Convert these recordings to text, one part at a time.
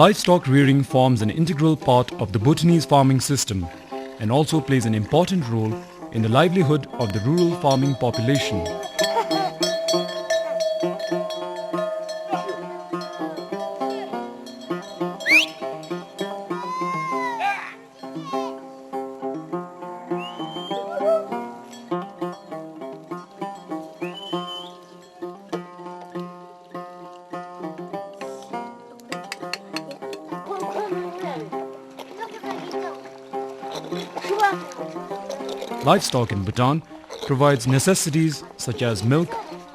Livestock rearing forms an integral part of the Bhutanese farming system and also plays an important role in the livelihood of the rural farming population. Livestock in Bhutan provides necessities such as milk,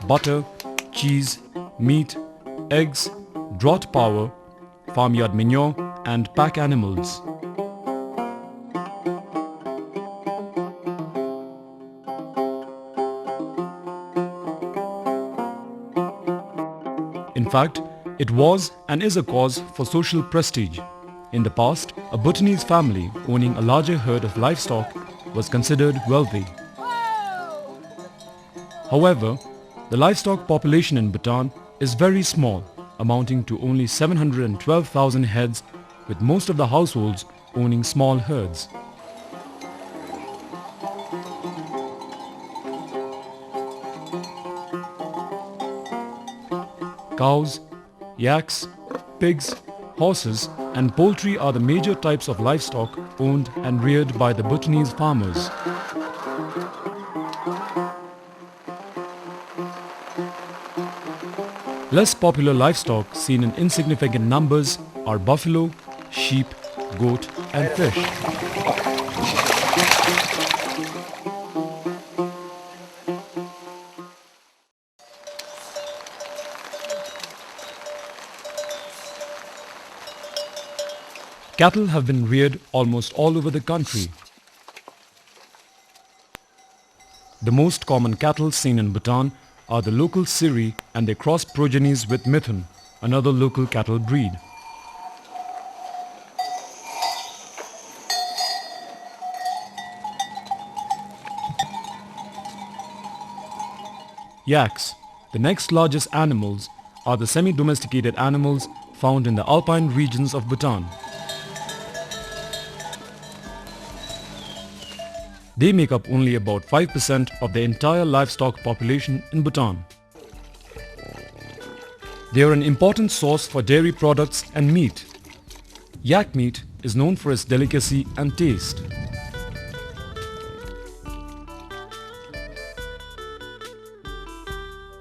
butter, cheese, meat, eggs, draught power, farmyard manure and pack animals. In fact, it was and is a cause for social prestige. In the past, a Bhutanese family owning a larger herd of livestock was considered wealthy. However, the livestock population in Bhutan is very small, amounting to only 712,000 heads, with most of the households owning small herds. Cows, yaks, pigs, horses and poultry are the major types of livestock owned and reared by the Bhutanese farmers. Less popular livestock seen in insignificant numbers are buffalo, sheep, goat and fish. Cattle have been reared almost all over the country. The most common cattle seen in Bhutan are the local Siri and their cross progenies with Mithun, another local cattle breed. Yaks, the next largest animals, are the semi-domesticated animals found in the alpine regions of Bhutan. They make up only about 5% of the entire livestock population in Bhutan. They are an important source for dairy products and meat. Yak meat is known for its delicacy and taste.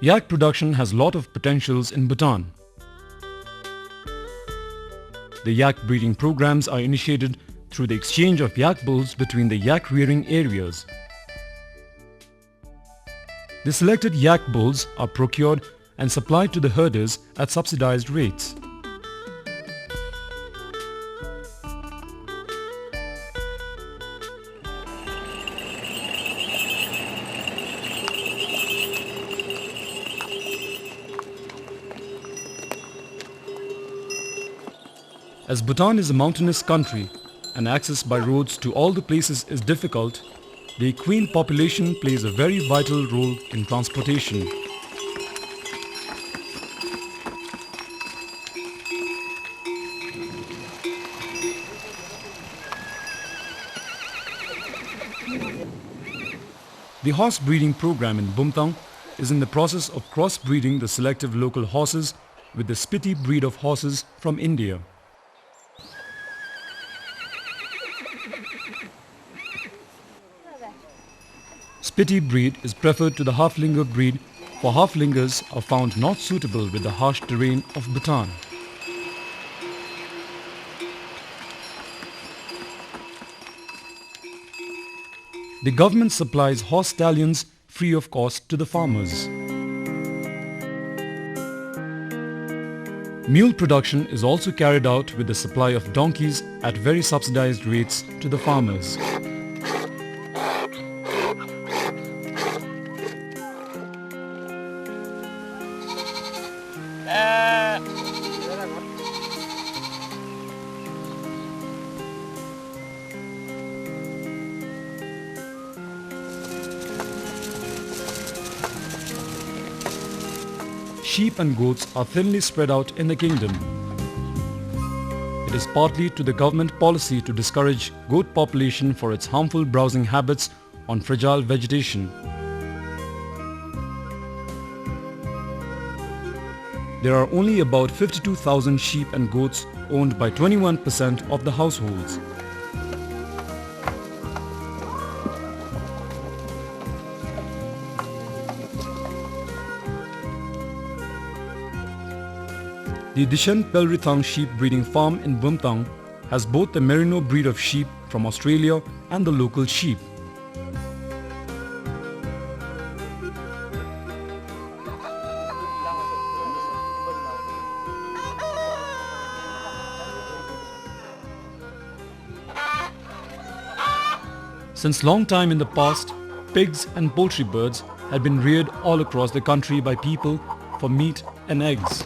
Yak production has a lot of potentials in Bhutan. The yak breeding programs are initiated through the exchange of yak bulls between the yak rearing areas. The selected yak bulls are procured and supplied to the herders at subsidized rates. As Bhutan is a mountainous country, and access by roads to all the places is difficult, the equine population plays a very vital role in transportation. The horse breeding program in Bhutan is in the process of cross-breeding the selective local horses with the Spiti breed of horses from India. Spiti breed is preferred to the half-linger breed, for half-lingers are found not suitable with the harsh terrain of Bhutan. The government supplies horse stallions free of cost to the farmers. Mule production is also carried out with the supply of donkeys at very subsidized rates to the farmers. Sheep and goats are thinly spread out in the kingdom. It is partly to the government policy to discourage goat population for its harmful browsing habits on fragile vegetation. There are only about 52,000 sheep and goats owned by 21% of the households. The Dishan Pelrithang sheep breeding farm in Bhutan has both the Merino breed of sheep from Australia and the local sheep. Since long time in the past, pigs and poultry birds had been reared all across the country by people for meat and eggs.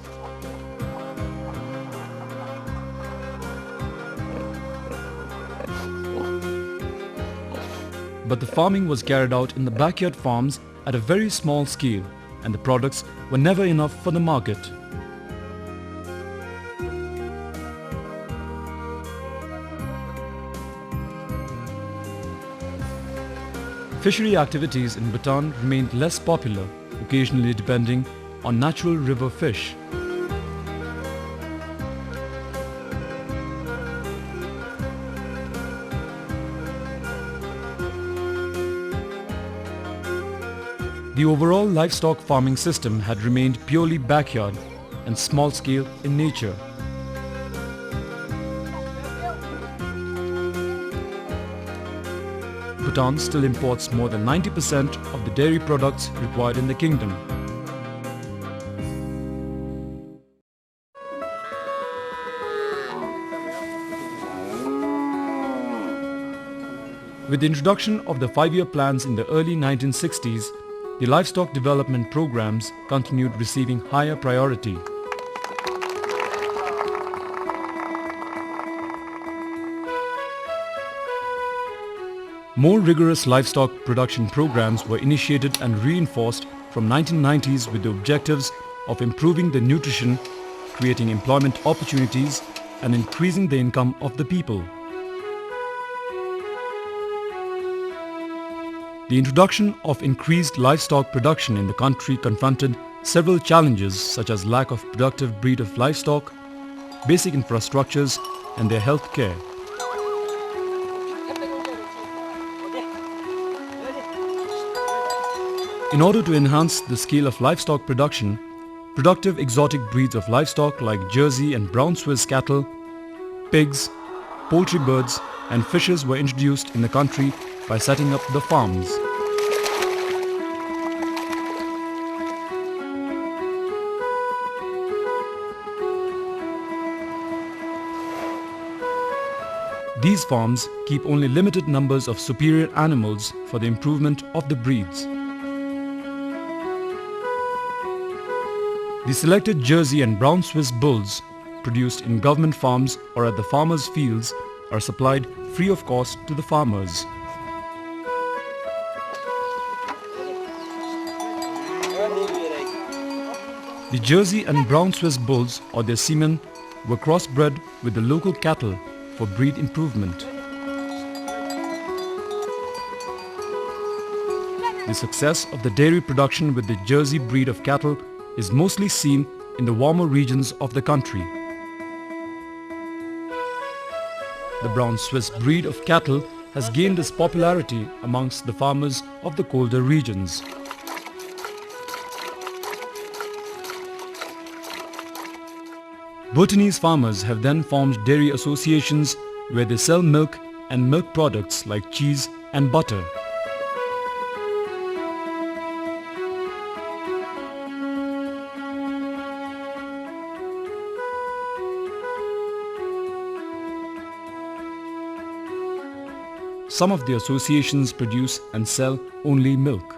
But the farming was carried out in the backyard farms at a very small scale, and the products were never enough for the market. Fishery activities in Bhutan remained less popular, occasionally depending on natural river fish. The overall livestock farming system had remained purely backyard and small-scale in nature. Bhutan still imports more than 90% of the dairy products required in the kingdom. With the introduction of the 5-year plans in the early 1960s, the livestock development programs continued receiving higher priority. More rigorous livestock production programs were initiated and reinforced from 1990s with the objectives of improving the nutrition, creating employment opportunities, and increasing the income of the people. The introduction of increased livestock production in the country confronted several challenges such as lack of productive breed of livestock, basic infrastructures, and their health care. In order to enhance the scale of livestock production, productive exotic breeds of livestock like Jersey and brown Swiss cattle, pigs, poultry birds, and fishes were introduced in the country by setting up the farms. These farms keep only limited numbers of superior animals for the improvement of the breeds. The selected Jersey and brown Swiss bulls produced in government farms or at the farmers' fields are supplied free of cost to the farmers. The Jersey and brown Swiss bulls or their semen were crossbred with the local cattle for breed improvement. The success of the dairy production with the Jersey breed of cattle is mostly seen in the warmer regions of the country. The brown Swiss breed of cattle has gained its popularity amongst the farmers of the colder regions. Bhutanese farmers have then formed dairy associations where they sell milk and milk products like cheese and butter. Some of the associations produce and sell only milk.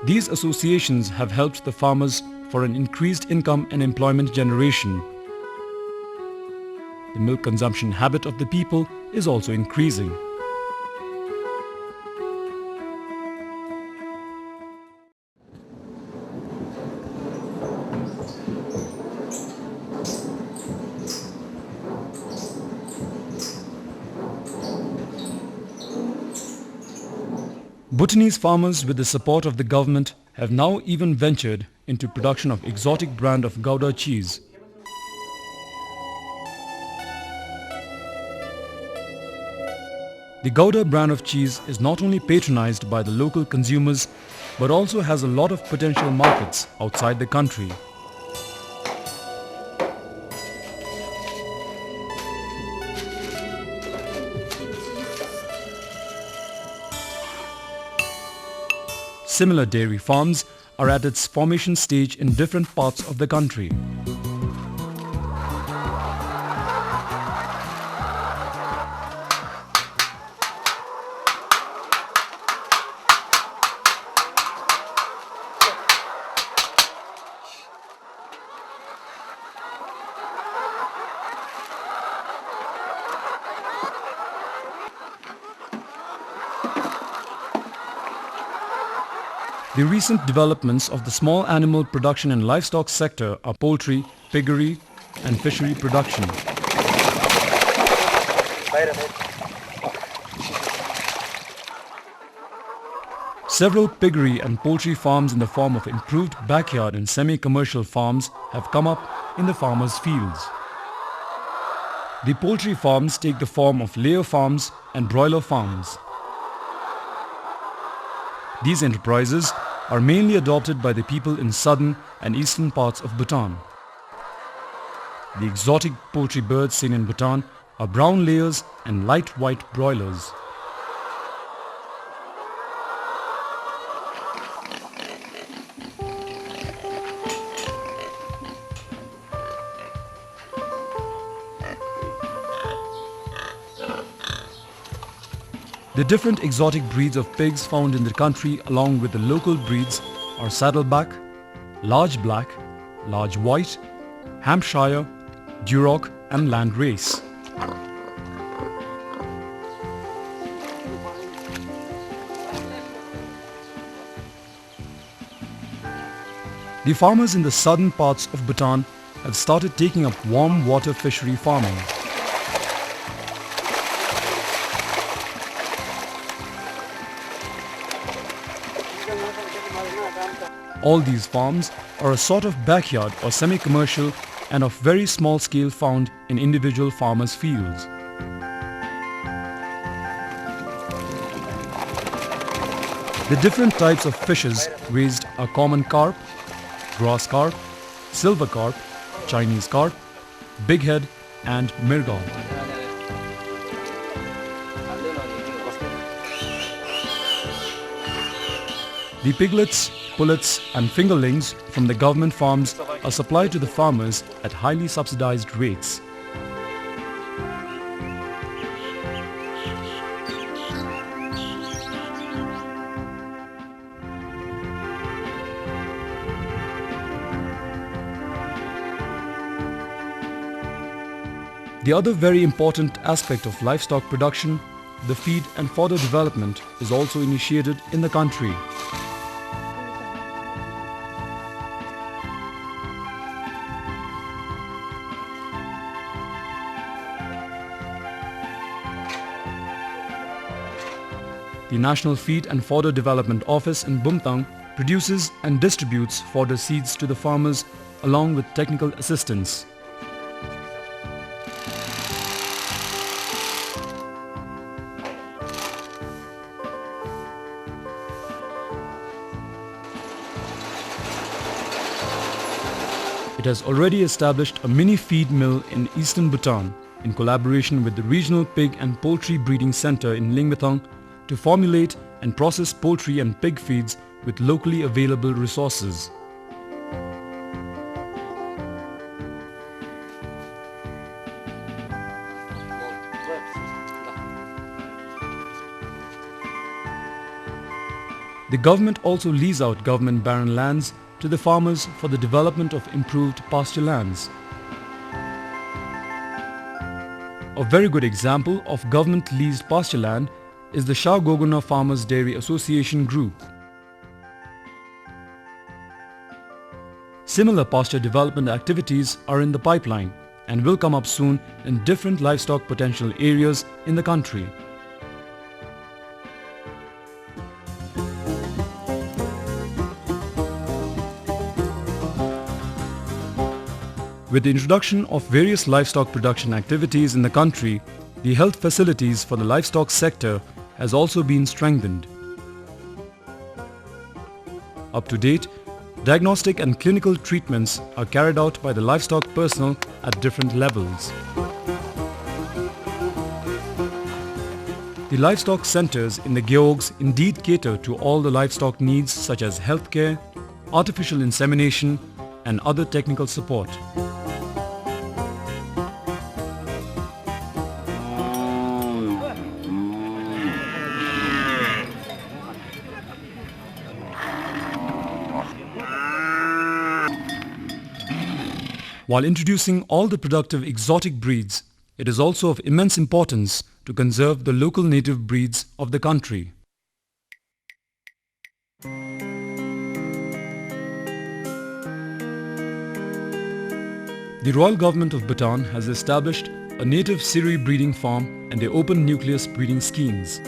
These associations have helped the farmers for an increased income and employment generation. The milk consumption habit of the people is also increasing. Bhutanese farmers, with the support of the government, have now even ventured into production of exotic brand of Gouda cheese. The Gouda brand of cheese is not only patronized by the local consumers but also has a lot of potential markets outside the country. Similar dairy farms are at its formation stage in different parts of the country. The recent developments of the small animal production and livestock sector are poultry, piggery and fishery production. Several piggery and poultry farms in the form of improved backyard and semi-commercial farms have come up in the farmers' fields. The poultry farms take the form of layer farms and broiler farms. These enterprises are mainly adopted by the people in southern and eastern parts of Bhutan. The exotic poultry birds seen in Bhutan are brown layers and light white broilers. The different exotic breeds of pigs found in the country along with the local breeds are saddleback, large black, large white, Hampshire, Duroc and landrace. The farmers in the southern parts of Bhutan have started taking up warm water fishery farming. All these farms are a sort of backyard or semi-commercial and of very small scale found in individual farmers' fields. The different types of fishes raised are common carp, grass carp, silver carp, Chinese carp, bighead and mirgal. The piglets, pullets and fingerlings from the government farms are supplied to the farmers at highly subsidized rates. The other very important aspect of livestock production, the feed and fodder development, is also initiated in the country. The National Feed and Fodder Development Office in Bumtang produces and distributes fodder seeds to the farmers along with technical assistance. It has already established a mini feed mill in eastern Bhutan in collaboration with the Regional Pig and Poultry Breeding Center in Lingmetang to formulate and process poultry and pig feeds with locally available resources. The government also lease out government barren lands to the farmers for the development of improved pasture lands. A very good example of government leased pasture land is the Shah Goguna Farmers Dairy Association Group. Similar pasture development activities are in the pipeline and will come up soon in different livestock potential areas in the country. With the introduction of various livestock production activities in the country, the health facilities for the livestock sector has also been strengthened. Up to date, diagnostic and clinical treatments are carried out by the livestock personnel at different levels. The livestock centers in the Gyeogs indeed cater to all the livestock needs such as healthcare, artificial insemination, and other technical support. While introducing all the productive exotic breeds, it is also of immense importance to conserve the local native breeds of the country. The Royal Government of Bhutan has established a native Siri breeding farm and the open nucleus breeding schemes.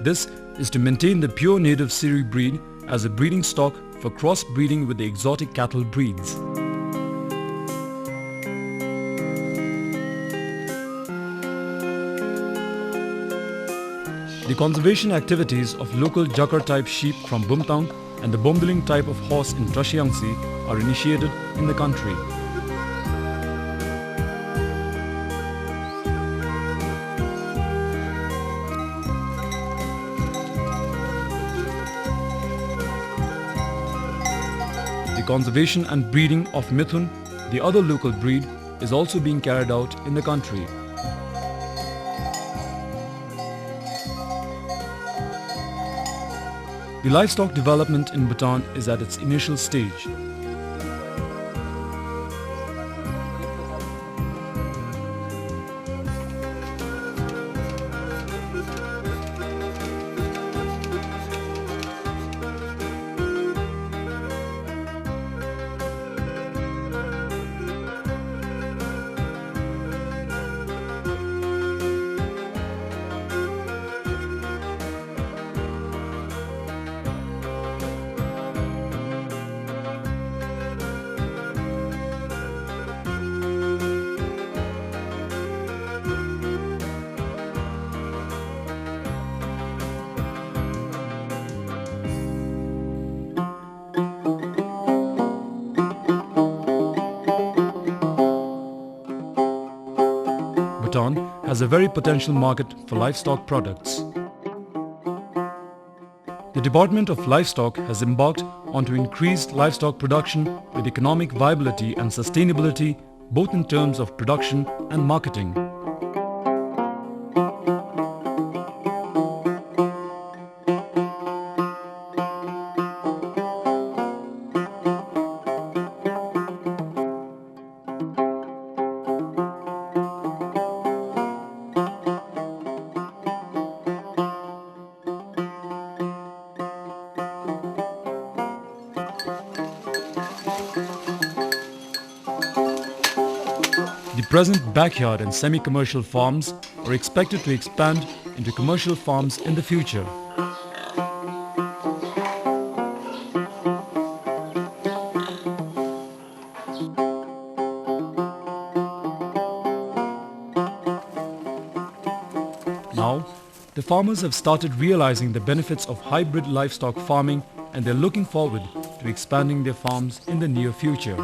This is to maintain the pure native Siri breed as a breeding stock for cross-breeding with the exotic cattle breeds. The conservation activities of local Jakar type sheep from Bumtang and the Bombiling type of horse in Trashiangsi are initiated in the country. The conservation and breeding of Mithun, the other local breed, is also being carried out in the country. The livestock development in Bhutan is at its initial stage. Bhutan has a very potential market for livestock products. The Department of Livestock has embarked onto increased livestock production with economic viability and sustainability both in terms of production and marketing. The present backyard and semi-commercial farms are expected to expand into commercial farms in the future. Now, the farmers have started realizing the benefits of hybrid livestock farming and they're looking forward to expanding their farms in the near future.